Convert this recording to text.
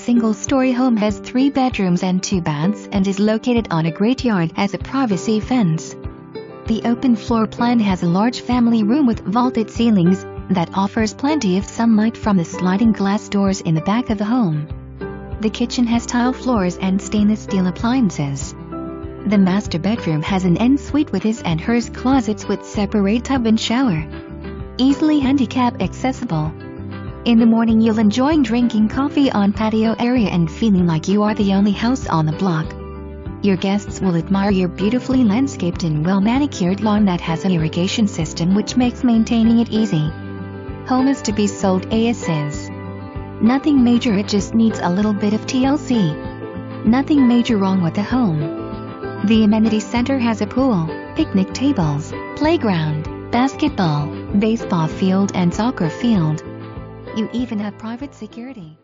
single-story home has 3 bedrooms and 2 baths and is located on a great yard, has a privacy fence. The open floor plan has a large family room with vaulted ceilings that offers plenty of sunlight from the sliding glass doors in the back of the home. The kitchen has tile floors and stainless steel appliances. The master bedroom has an ensuite with his and hers closets with separate tub and shower. Easily handicap accessible. In the morning you'll enjoy drinking coffee on patio area and feeling like you are the only house on the block. Your guests will admire your beautifully landscaped and well-manicured lawn that has an irrigation system which makes maintaining it easy. Home is to be sold as is. Nothing major, it just needs a little bit of TLC. Nothing major wrong with the home. The amenity center has a pool, picnic tables, playground, basketball, baseball field and soccer field. You even have private security.